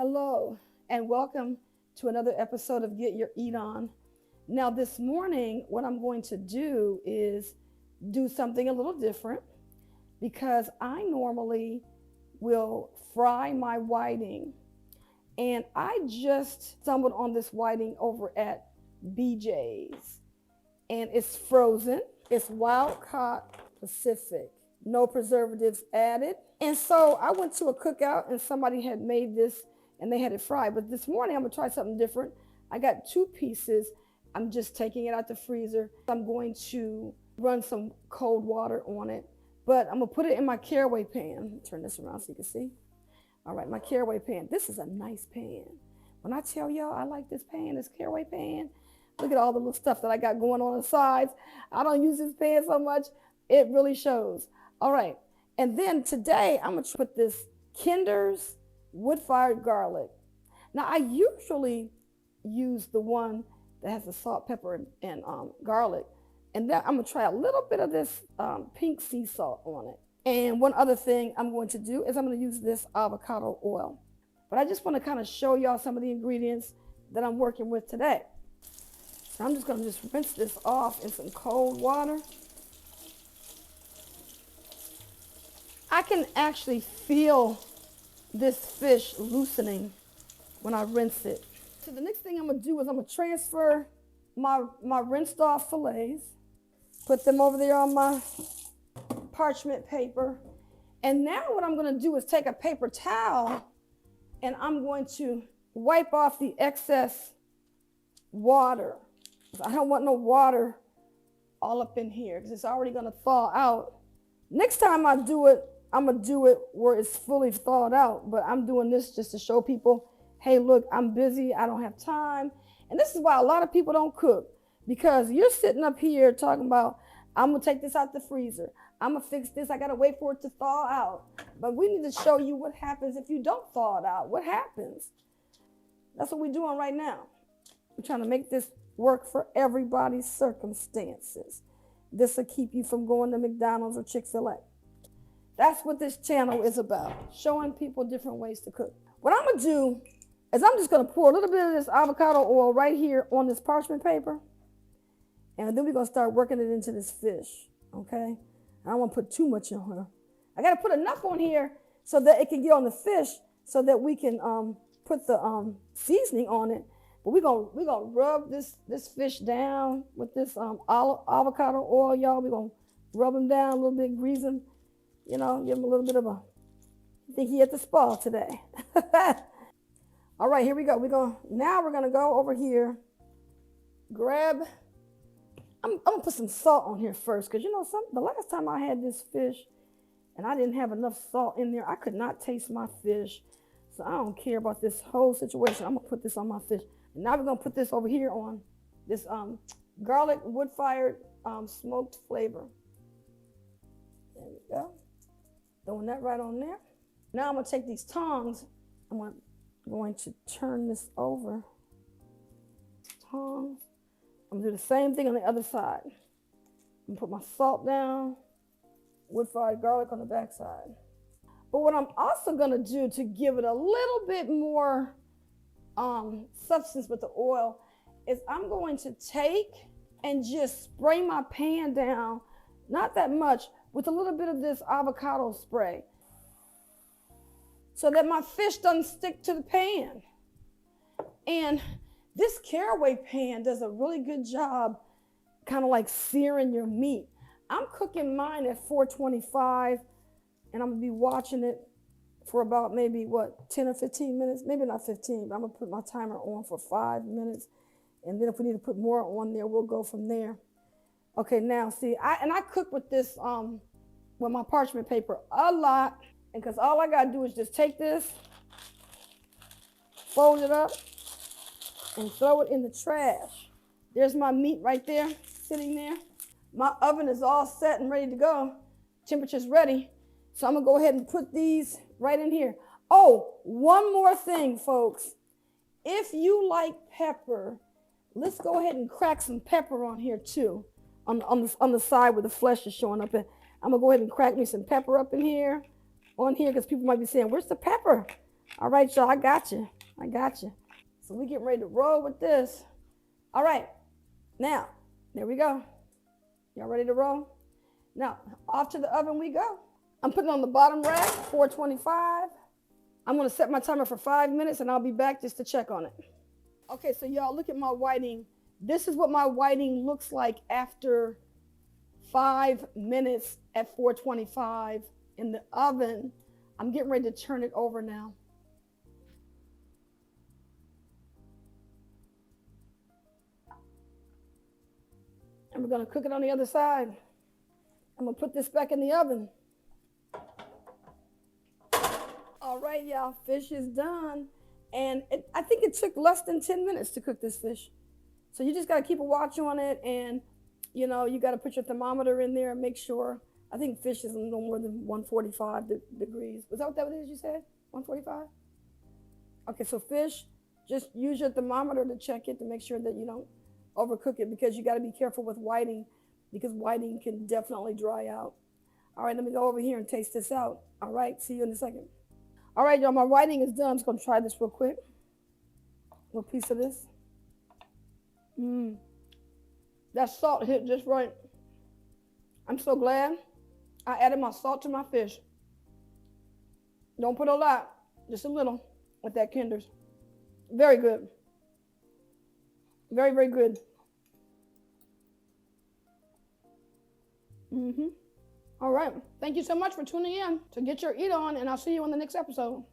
Hello, and welcome to another episode of Get Your Eat On. Now, this morning, what I'm going to do is do something a little different because I normally will fry my whiting. And I just stumbled on this whiting over at BJ's. And it's frozen. It's wild caught Pacific. No preservatives added. And so I went to a cookout and somebody had made this and they had it fried. But this morning I'm gonna try something different. I got 2 pieces. I'm just taking it out the freezer. I'm going to run some cold water on it, but I'm gonna put it in my caraway pan. Turn this around so you can see. All right, my caraway pan. This is a nice pan. When I tell y'all I like this pan, this caraway pan, look at all the little stuff that I got going on the sides. I don't use this pan so much. It really shows. All right, and then today I'm gonna put this Kinder's Woodfired Garlic. Now I usually use the one that has the salt, pepper, and garlic, and then I'm gonna try a little bit of this pink sea salt on it. And one other thing I'm going to do is I'm gonna use this avocado oil. But I just want to kind of show y'all some of the ingredients that I'm working with today. So I'm just gonna rinse this off in some cold water. I can actually feel this fish loosening when I rinse it. So the next thing I'm gonna do is I'm gonna transfer my rinsed off fillets, put them over there on my parchment paper. And now what I'm gonna do is take a paper towel and I'm going to wipe off the excess water. I don't want no water all up in here because it's already gonna thaw out. Next time I do it, I'm gonna do it where it's fully thawed out, but I'm doing this just to show people, hey, look, I'm busy, I don't have time. And this is why a lot of people don't cook, because you're sitting up here talking about, I'm gonna take this out the freezer, I'm gonna fix this, I gotta wait for it to thaw out. But we need to show you what happens if you don't thaw it out. What happens? That's what we're doing right now. We're trying to make this work for everybody's circumstances. This will keep you from going to McDonald's or Chick-fil-A. That's what this channel is about, showing people different ways to cook. What I'm gonna do is I'm just gonna pour a little bit of this avocado oil right here on this parchment paper, and then we're gonna start working it into this fish, okay? I don't wanna put too much on here. I gotta put enough on here so that it can get on the fish so that we can put the seasoning on it. But we're gonna rub this fish down with this avocado oil, y'all. We're gonna rub him down a little bit, grease him, you know, give him a little bit of a, I think he at the spa today. All right, here we go. Now we're gonna go over here, grab, I'm gonna put some salt on here first, because you know, the last time I had this fish and I didn't have enough salt in there, I could not taste my fish. So I don't care about this whole situation. I'm gonna put this on my fish. And now we're gonna put this over here on this garlic wood-fired smoked flavor. There we go. Throwing that right on there. Now I'm gonna take these tongs. I'm going to turn this over. Tongs. I'm gonna do the same thing on the other side. I'm gonna put my salt down, wood-fired garlic on the back side. But what I'm also gonna do to give it a little bit more substance with the oil is I'm going to take and just spray my pan down, not that much, with a little bit of this avocado spray so that my fish doesn't stick to the pan. And this caraway pan does a really good job kind of like searing your meat. I'm cooking mine at 425 and I'm gonna be watching it for about maybe 10 or 15 minutes, maybe not 15, but I'm gonna put my timer on for 5 minutes. And then if we need to put more on there, we'll go from there. Okay, now see, I cook with this, with my parchment paper a lot, and because all I gotta do is just take this, fold it up, and throw it in the trash. There's my meat right there, sitting there. My oven is all set and ready to go. Temperature's ready. So I'm gonna go ahead and put these right in here. Oh, one more thing, folks. If you like pepper, let's go ahead and crack some pepper on here too, on the side where the flesh is showing up. I'm gonna go ahead and crack me some pepper up in here, on here, because people might be saying, where's the pepper? All right, y'all, I got you. I got you. So we getting ready to roll with this. All right, now, there we go. Y'all ready to roll? Now, off to the oven we go. I'm putting on the bottom rack, 425. I'm gonna set my timer for 5 minutes and I'll be back just to check on it. Okay, so y'all look at my whiting. This is what my whiting looks like after 5 minutes at 425 in the oven. I'm getting ready to turn it over now. And we're gonna cook it on the other side. I'm gonna put this back in the oven. All right, y'all, fish is done. And I think it took less than 10 minutes to cook this fish. So you just gotta keep a watch on it, and you know, you gotta put your thermometer in there and make sure. I think fish is no more than 145 degrees. Was that what it is you said? 145? Okay, so fish, just use your thermometer to check it to make sure that you don't overcook it, because you gotta be careful with whiting, because whiting can definitely dry out. All right, let me go over here and taste this out. All right, see you in a second. All right, y'all, my whiting is done. I'm just gonna try this real quick. A little piece of this. That salt hit just right. I'm so glad I added my salt to my fish. Don't put a lot, just a little with that Kinder's. Very good. Very, very good. All right. Thank you so much for tuning in to Get Your Eat On, and I'll see you on the next episode.